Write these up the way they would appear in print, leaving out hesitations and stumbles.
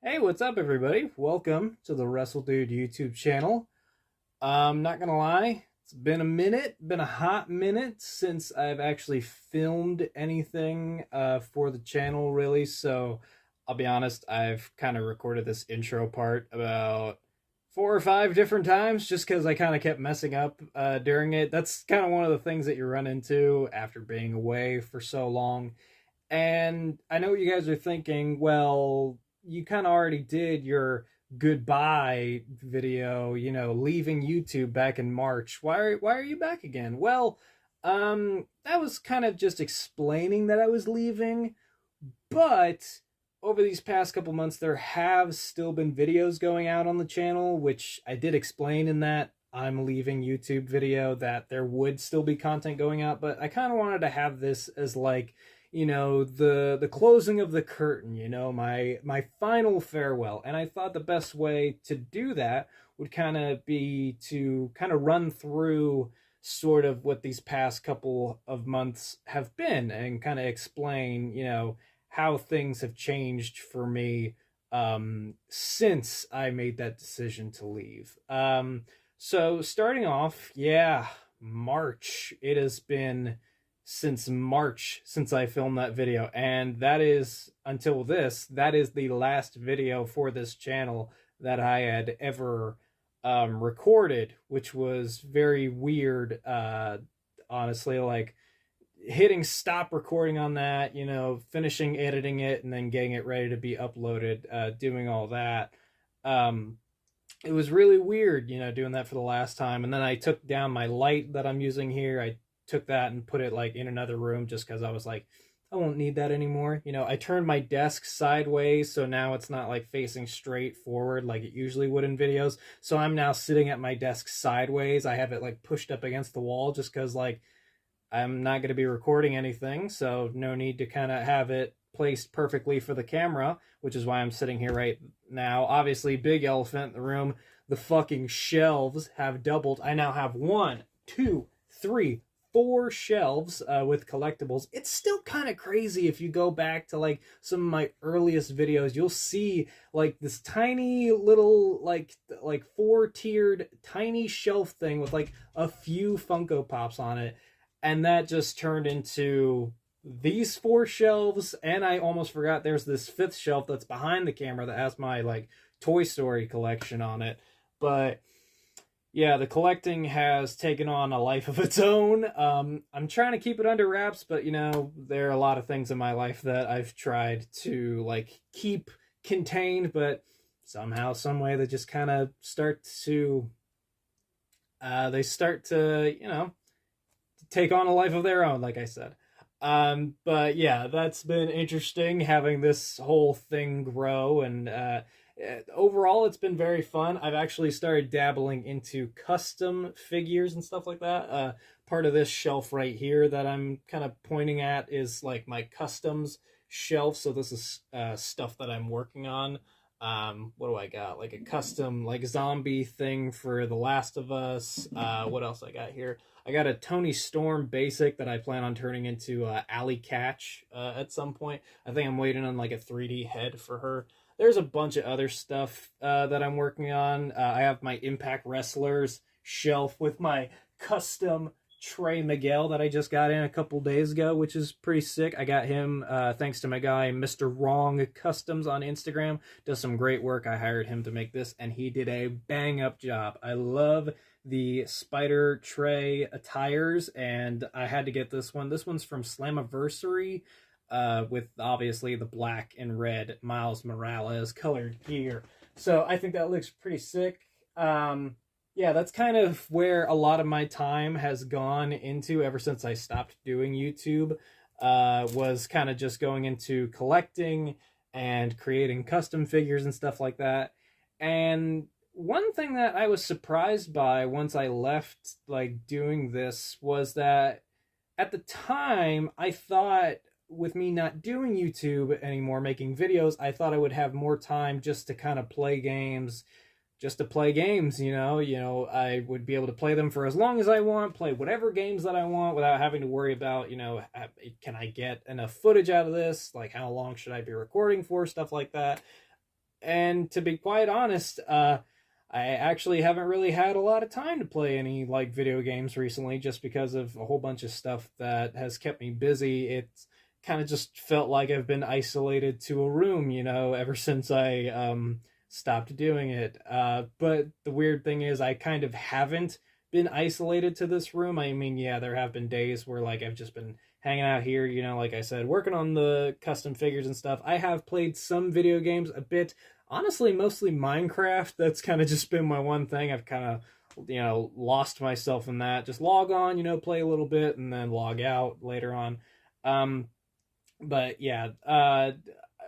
Hey, what's up, everybody? Welcome to the Wrestle Dude YouTube channel. I'm not gonna lie, it's been a minute, been a hot minute since I've actually filmed anything for the channel, really. So I'll be honest, I've kind of recorded this intro part about 4 or 5 different times just because I kind of kept messing up during it. That's kind of one of the things that you run into after being away for so long. And I know what you guys are thinking, well, you kind of already did your goodbye video, leaving YouTube back in March. Why are you back again? Well, that was kind of just explaining that I was leaving, but over these past couple months there have still been videos going out on the channel, which I did explain in that I'm leaving YouTube video that there would still be content going out, but I kind of wanted to have this as like, the closing of the curtain, my final farewell. And I thought the best way to do that would kind of be to kind of run through sort of what these past couple of months have been and kind of explain, how things have changed for me since I made that decision to leave. So starting off, yeah, March. It has been since March since I filmed that video, and that is until that is the last video for this channel that I had ever recorded, which was very weird. Honestly, like hitting stop recording on that, finishing editing it and then getting it ready to be uploaded, doing all that. Um, it was really weird, doing that for the last time. And then I took down my light that I'm using here. I took that and put it like in another room just because I was like, I won't need that anymore. I turned my desk sideways so now it's not like facing straight forward like it usually would in videos. So I'm now sitting at my desk sideways. I have it like pushed up against the wall just because like I'm not going to be recording anything, so no need to kind of have it placed perfectly for the camera, which is why I'm sitting here right now. Obviously, big elephant in the room. The fucking shelves have doubled. I now have 1, 2, 3, 4 shelves with collectibles. It's still kind of crazy if you go back to like some of my earliest videos. You'll see like this tiny little like 4-tiered tiny shelf thing with like a few Funko Pops on it, and that just turned into these 4 shelves. And I almost forgot there's this 5th shelf that's behind the camera that has my like Toy Story collection on it. But yeah, the collecting has taken on a life of its own. I'm trying to keep it under wraps, but there are a lot of things in my life that I've tried to like keep contained, but somehow some way they just kind of start to take on a life of their own, like I said. But yeah, that's been interesting having this whole thing grow, and overall, it's been very fun. I've actually started dabbling into custom figures and stuff like that. Part of this shelf right here that I'm kind of pointing at is like my customs shelf. So this is stuff that I'm working on. What do I got? Like a custom like zombie thing for The Last of Us. What else I got here? I got a Tony Storm basic that I plan on turning into Alley Catch at some point. I think I'm waiting on like a 3D head for her. There's a bunch of other stuff that I'm working on. I have my Impact Wrestlers shelf with my custom Trey Miguel that I just got in a couple days ago, which is pretty sick. I got him thanks to my guy Mr. Wrong Customs on Instagram. Does some great work. I hired him to make this, and he did a bang up job. I love the Spider Trey attires, and I had to get this one. This one's from Slammiversary, with obviously the black and red Miles Morales colored gear. So I think that looks pretty sick. Yeah, that's kind of where a lot of my time has gone into ever since I stopped doing YouTube. Was kind of just going into collecting and creating custom figures and stuff like that. And one thing that I was surprised by once I left like doing this was that at the time I thought with me not doing YouTube anymore, making videos, I thought I would have more time just to kind of play games, I would be able to play them for as long as I want, play whatever games that I want without having to worry about, can I get enough footage out of this? Like, how long should I be recording for? Stuff like that. And to be quite honest, I actually haven't really had a lot of time to play any like video games recently, just because of a whole bunch of stuff that has kept me busy. It's kind of just felt like I've been isolated to a room, ever since I stopped doing it. But the weird thing is, I kind of haven't been isolated to this room. I mean, yeah, there have been days where like I've just been hanging out here, like I said, working on the custom figures and stuff. I have played some video games a bit. Honestly, mostly Minecraft. That's kind of just been my one thing. I've kind of, lost myself in that. Just log on, play a little bit, and then log out later on. But yeah,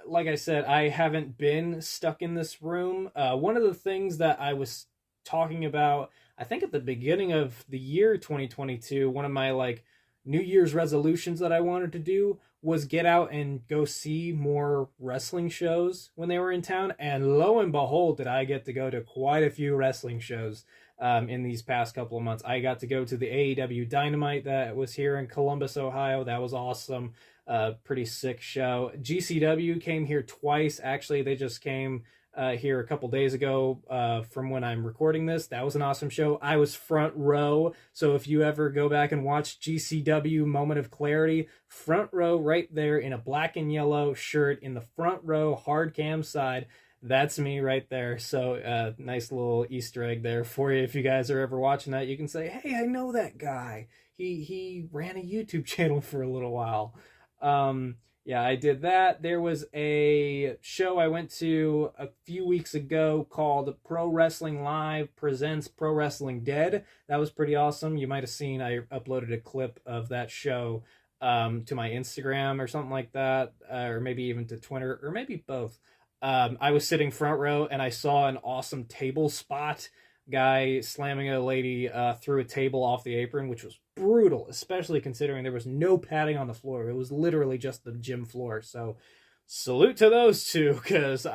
like I said, I haven't been stuck in this room. One of the things that I was talking about, I think at the beginning of the year 2022, one of my like New Year's resolutions that I wanted to do was get out and go see more wrestling shows when they were in town. And lo and behold, did I get to go to quite a few wrestling shows in these past couple of months. I got to go to the AEW Dynamite that was here in Columbus, Ohio. That was awesome. Pretty sick show. GCW came here twice. Actually, they just came here a couple days ago from when I'm recording this. That was an awesome show. I was front row, so if you ever go back and watch GCW Moment of Clarity, front row right there in a black and yellow shirt in the front row, hard cam side. That's me right there. So nice little Easter egg there for you. If you guys are ever watching that, you can say, hey, I know that guy. He ran a YouTube channel for a little while. Yeah, I did that. There was a show I went to a few weeks ago called Pro Wrestling Live Presents Pro Wrestling Dead. That was pretty awesome. You might have seen I uploaded a clip of that show to my Instagram or something like that, or maybe even to Twitter, or maybe both. I was sitting front row and I saw an awesome table spot guy slamming a lady through a table off the apron, which was brutal, especially considering there was no padding on the floor. It was literally just the gym floor. So salute to those two, because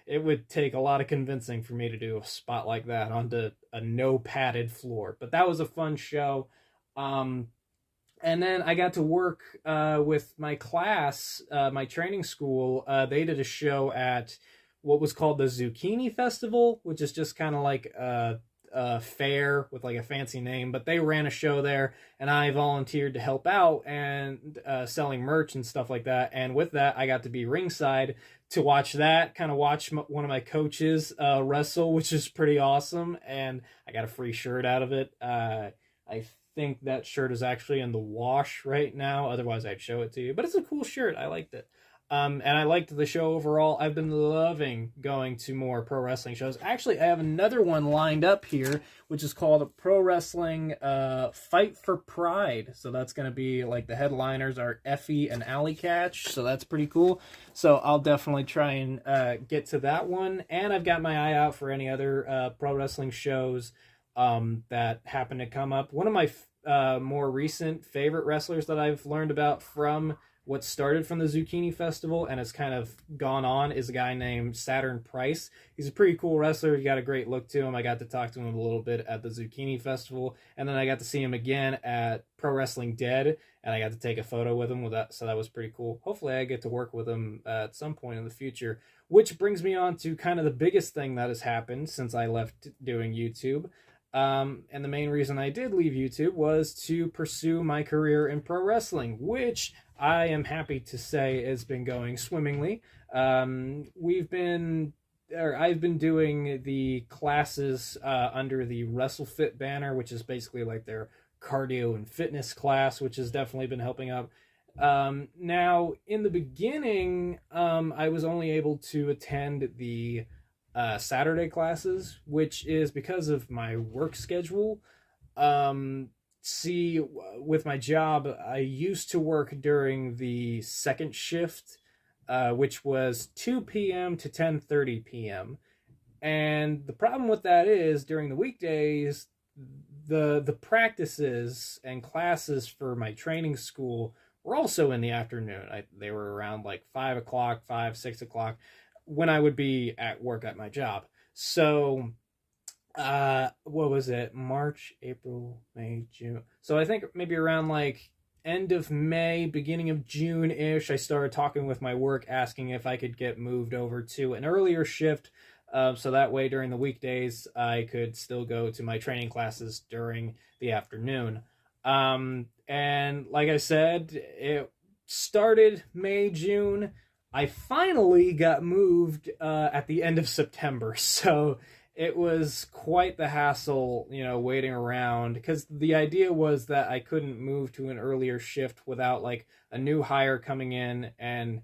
it would take a lot of convincing for me to do a spot like that onto a no padded floor. But that was a fun show. And then I got to work with my class, my training school. They did a show at what was called the Zucchini Festival, which is just kind of like a fair with like a fancy name. But they ran a show there, and I volunteered to help out and selling merch and stuff like that. And with that, I got to be ringside to watch that, kind of watch one of my coaches wrestle, which is pretty awesome. And I got a free shirt out of it. I think that shirt is actually in the wash right now. Otherwise, I'd show it to you. But it's a cool shirt. I liked it. And I liked the show overall. I've been loving going to more pro wrestling shows. Actually, I have another one lined up here, which is called Pro Wrestling Fight for Pride. So that's going to be like the headliners are Effie and Alley Catch. So that's pretty cool. So I'll definitely try and get to that one. And I've got my eye out for any other pro wrestling shows that happen to come up. One of my more recent favorite wrestlers that I've learned about from what started from the Zucchini Festival and has kind of gone on is a guy named Saturn Price. He's a pretty cool wrestler. He got a great look to him. I got to talk to him a little bit at the Zucchini Festival, and then I got to see him again at Pro Wrestling Dead, and I got to take a photo with him with that, so that was pretty cool. Hopefully I get to work with him at some point in the future, which brings me on to kind of the biggest thing that has happened since I left doing YouTube. And the main reason I did leave YouTube was to pursue my career in pro wrestling, which I am happy to say has been going swimmingly. I've been doing the classes under the WrestleFit banner, which is basically like their cardio and fitness class, which has definitely been helping out. Now, in the beginning, I was only able to attend the Saturday classes, which is because of my work schedule. With my job, I used to work during the second shift, which was 2 p.m. to 10:30 p.m. And the problem with that is during the weekdays, the practices and classes for my training school were also in the afternoon. They were around like 5 o'clock, 6 o'clock, when I would be at work at my job. So what was it? March, April, May, June. So I think maybe around like end of May, beginning of June-ish, I started talking with my work, asking if I could get moved over to an earlier shift, so that way during the weekdays I could still go to my training classes during the afternoon. And like I said, it started May, June. I finally got moved at the end of September, so it was quite the hassle, waiting around, because the idea was that I couldn't move to an earlier shift without like a new hire coming in and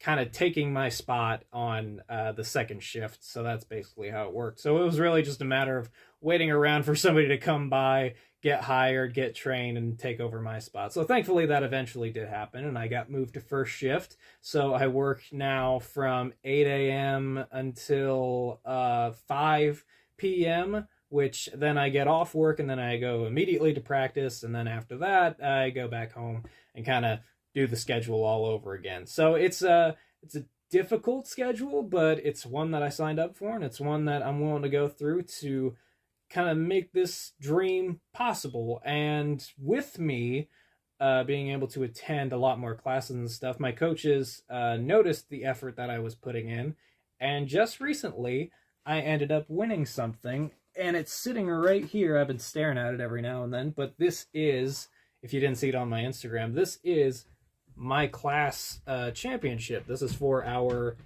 kind of taking my spot on the second shift. So that's basically how it worked. So it was really just a matter of waiting around for somebody to come by, get hired, get trained, and take over my spot. So thankfully that eventually did happen, and I got moved to first shift. So I work now from 8 a.m. until 5 p.m., which then I get off work, and then I go immediately to practice, and then after that I go back home and kind of do the schedule all over again. So it's a difficult schedule, but it's one that I signed up for, and it's one that I'm willing to go through to kind of make this dream possible. And with me being able to attend a lot more classes and stuff, my coaches noticed the effort that I was putting in, and just recently I ended up winning something, and it's sitting right here. I've been staring at it every now and then, but this is, if you didn't see it on my Instagram, this is my class championship. This is for our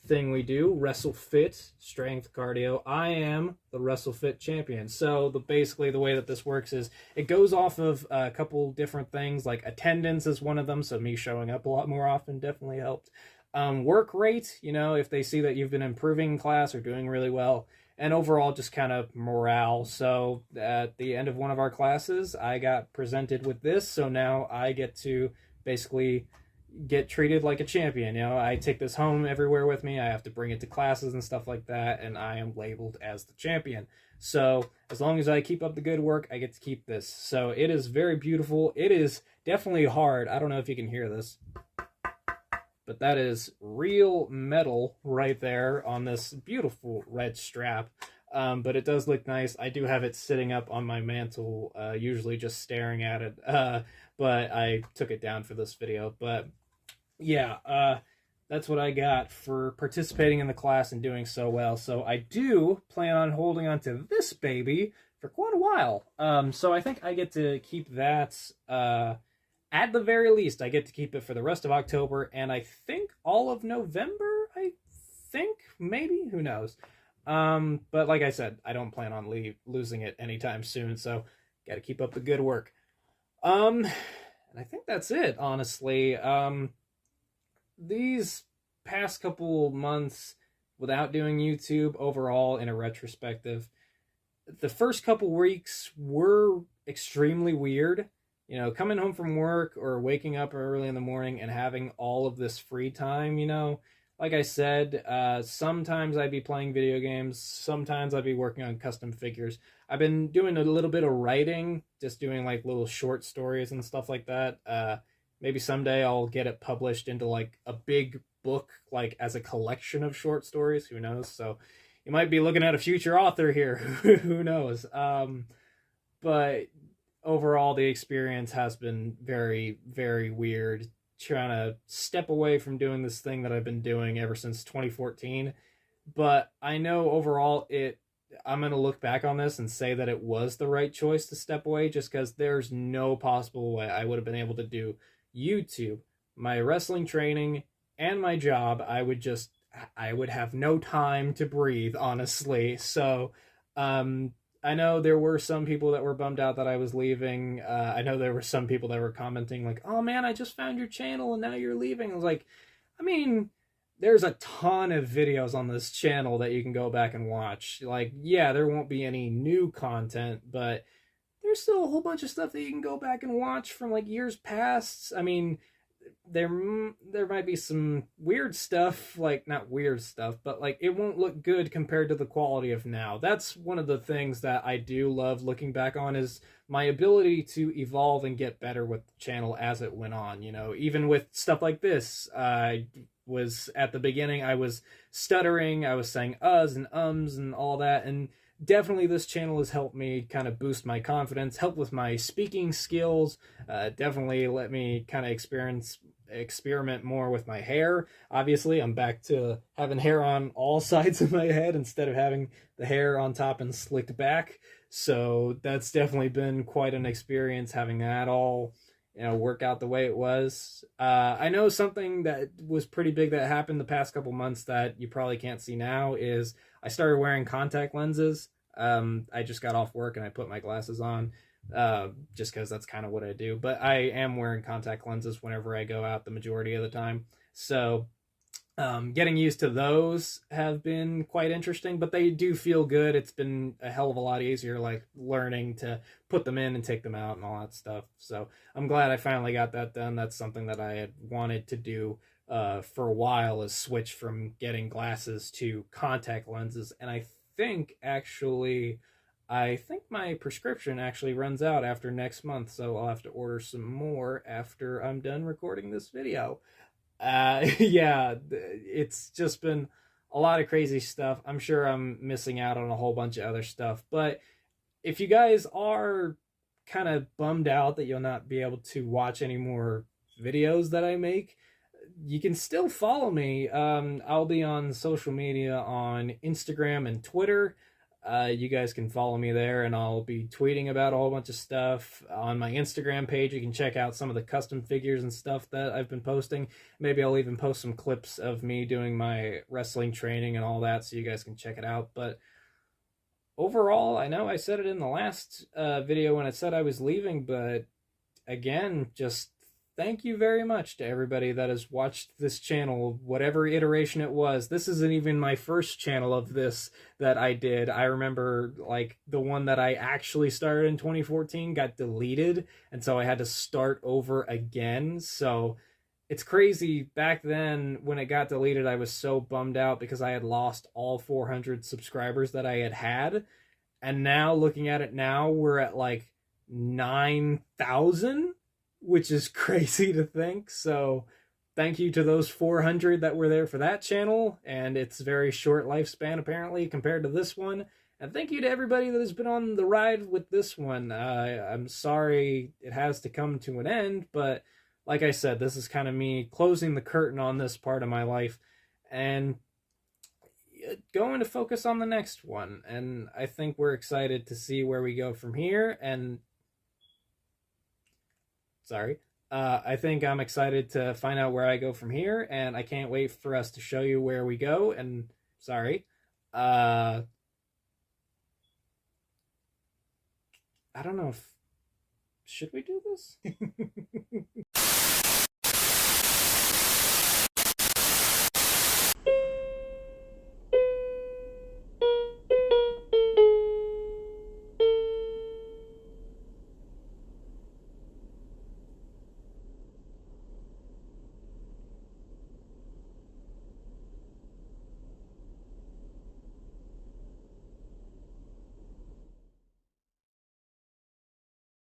thing we do, Wrestle Fit, strength, cardio. I am the Wrestle Fit champion. So basically the way that this works is it goes off of a couple different things, like attendance is one of them, so me showing up a lot more often definitely helped. Work rate, if they see that you've been improving in class or doing really well, and overall just kind of morale. So at the end of one of our classes, I got presented with this, so now I get to basically get treated like a champion. I take this home everywhere with me. I have to bring it to classes and stuff like that, and I am labeled as the champion. So as long as I keep up the good work, I get to keep this. So it is very beautiful. It is definitely hard. I don't know if you can hear this, but that is real metal right there on this beautiful red strap. But it does look nice. I do have it sitting up on my mantle, usually just staring at it, but I took it down for this video. But yeah, that's what I got for participating in the class and doing so well. So I do plan on holding on to this baby for quite a while. So I think I get to keep that, at the very least, I get to keep it for the rest of October, and I think all of November, maybe, who knows. But like I said, I don't plan on losing it anytime soon, so gotta keep up the good work. And I think that's it, honestly. These past couple months without doing YouTube overall, in a retrospective, the first couple weeks were extremely weird. Coming home from work or waking up early in the morning and having all of this free time, like I said, sometimes I'd be playing video games, sometimes I'd be working on custom figures. I've been doing a little bit of writing, just doing like little short stories and stuff like that. Maybe someday I'll get it published into like a big book, like as a collection of short stories, who knows? So you might be looking at a future author here, who knows? But overall, the experience has been very, very weird, trying to step away from doing this thing that I've been doing ever since 2014. But I know overall I'm going to look back on this and say that it was the right choice to step away, just because there's no possible way I would have been able to do YouTube, my wrestling training, and my job. I would have no time to breathe, honestly. So, I know there were some people that were bummed out that I was leaving. I know there were some people that were commenting like, oh man, I just found your channel and now you're leaving. I was like, I mean, there's a ton of videos on this channel that you can go back and watch. Like, yeah, there won't be any new content, but there's still a whole bunch of stuff that you can go back and watch from like years past. I mean, there might be some weird stuff, like not weird stuff, but like it won't look good compared to the quality of now. That's one of the things that I do love looking back on, is my ability to evolve and get better with the channel as it went on. Even with stuff like this, I was at the beginning, I was stuttering, I was saying uhs and ums and all that, and definitely this channel has helped me kind of boost my confidence, help with my speaking skills, definitely let me kind of experiment more with my hair. Obviously, I'm back to having hair on all sides of my head instead of having the hair on top and slicked back. So that's definitely been quite an experience having that all, work out the way it was. I know something that was pretty big that happened the past couple months that you probably can't see now is I started wearing contact lenses. I just got off work and I put my glasses on, just because that's kind of what I do. But I am wearing contact lenses whenever I go out the majority of the time. So getting used to those have been quite interesting, but they do feel good. It's been a hell of a lot easier, like learning to put them in and take them out and all that stuff. So I'm glad I finally got that done. That's something that I had wanted to do for a while, is switch from getting glasses to contact lenses. And I think my prescription actually runs out after next month, so I'll have to order some more after I'm done recording this video. Yeah, it's just been a lot of crazy stuff. I'm sure I'm missing out on a whole bunch of other stuff, but if you guys are kind of bummed out that you'll not be able to watch any more videos that I make, you can still follow me. I'll be on social media on Instagram and Twitter. You guys can follow me there, and I'll be tweeting about a whole bunch of stuff. On my Instagram page, you can check out some of the custom figures and stuff that I've been posting. Maybe I'll even post some clips of me doing my wrestling training and all that, so you guys can check it out. But overall, I know I said it in the last video when I said I was leaving, but again, just thank you very much to everybody that has watched this channel, whatever iteration it was. This isn't even my first channel of this that I did. I remember, like, the one that I actually started in 2014 got deleted, and so I had to start over again. So it's crazy. Back then, when it got deleted, I was so bummed out because I had lost all 400 subscribers that I had. And now, looking at it now, we're at like 9,000, which is crazy to think. So thank you to those 400 that were there for that channel, and its very short lifespan apparently compared to this one. And thank you to everybody that has been on the ride with this one. I'm sorry it has to come to an end, but like I said, this is kind of me closing the curtain on this part of my life and going to focus on the next one. And I think we're excited to see where we go from here. And I think I'm excited to find out where I go from here, and I can't wait for us to show you where we go. And I don't know if, should we do this?